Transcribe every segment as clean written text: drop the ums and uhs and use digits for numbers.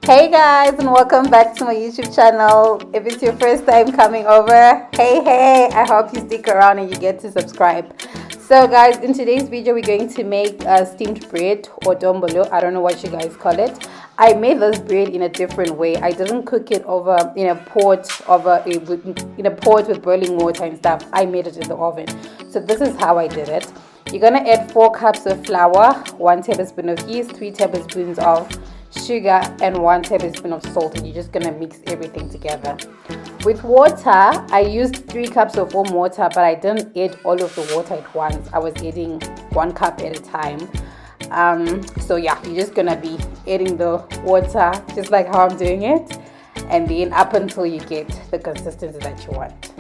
Hey guys, and welcome back to my YouTube channel. If it's your first time coming over, hey, I hope you stick around and you get to subscribe. So guys, in today's video we're going to make steamed bread or dombolo. I don't know what you guys call it. I made this bread in a different way. I didn't cook it over in a pot with boiling water and stuff. I made it in the oven. So this is how I did it. You're gonna add 4 cups of flour, 1 tablespoon of yeast, 3 tablespoons of sugar, and 1 tablespoon of salt, and you're just gonna mix everything together. With water, I used 3 cups of warm water, but I didn't add all of the water at once. I was adding 1 cup at a time. So yeah, you're just gonna be adding the water just like how I'm doing it, and then up until you get the consistency that you want.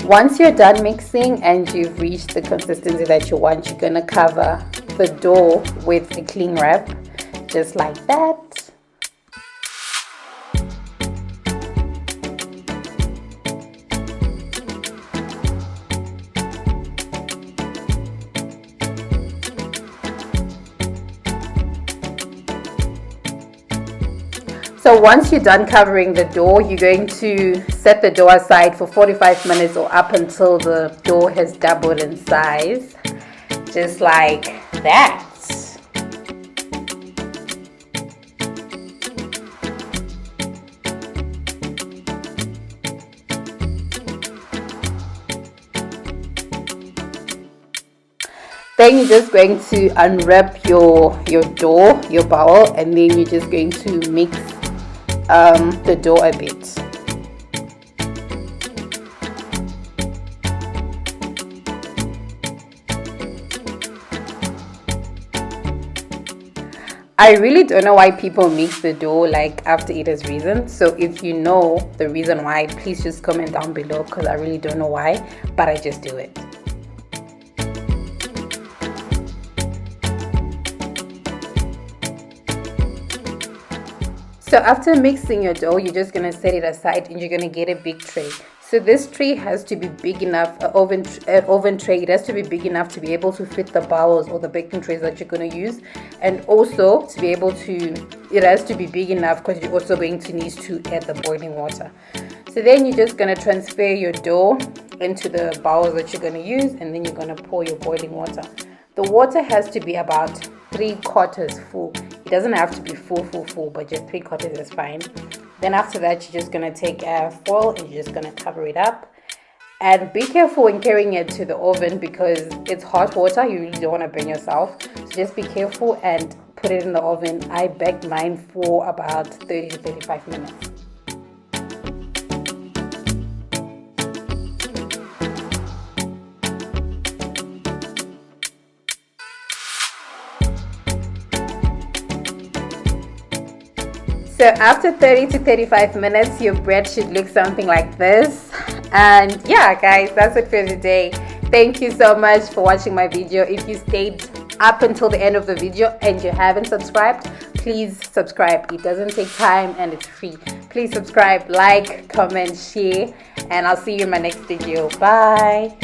Once you're done mixing and you've reached the consistency that you want, you're going to cover the dough with a cling wrap, just like that. So once you're done covering the dough, you're going to set the dough aside for 45 minutes or up until the dough has doubled in size, just like that. Then you're just going to unwrap your dough, your bowl, and then you're just going to mix the dough a bit. I really don't know why people mix the dough like after it has risen. So if you know the reason why, please just comment down below, because I really don't know why, but I just do it. So after mixing your dough, you're just going to set it aside and you're going to get a big tray. So this tray has to be big enough, an oven tray, it has to be big enough to be able to fit the bowls or the baking trays that you're going to use. And also to be able to, it has to be big enough because you're also going to need to add the boiling water. So then you're just going to transfer your dough into the bowls that you're going to use, and then you're going to pour your boiling water. The water has to be about 3/4 full. It doesn't have to be full, but just 3/4 is fine. Then after that, you're just going to take a foil and you're just going to cover it up. And be careful when carrying it to the oven because it's hot water. You really don't want to burn yourself. So just be careful and put it in the oven. I baked mine for about 30 to 35 minutes. So after 30 to 35 minutes, your bread should look something like this. And yeah, guys, that's it for today. Thank you so much for watching my video. If you stayed up until the end of the video and you haven't subscribed, please subscribe. It doesn't take time and it's free. Please subscribe, like, comment, share, and I'll see you in my next video. Bye.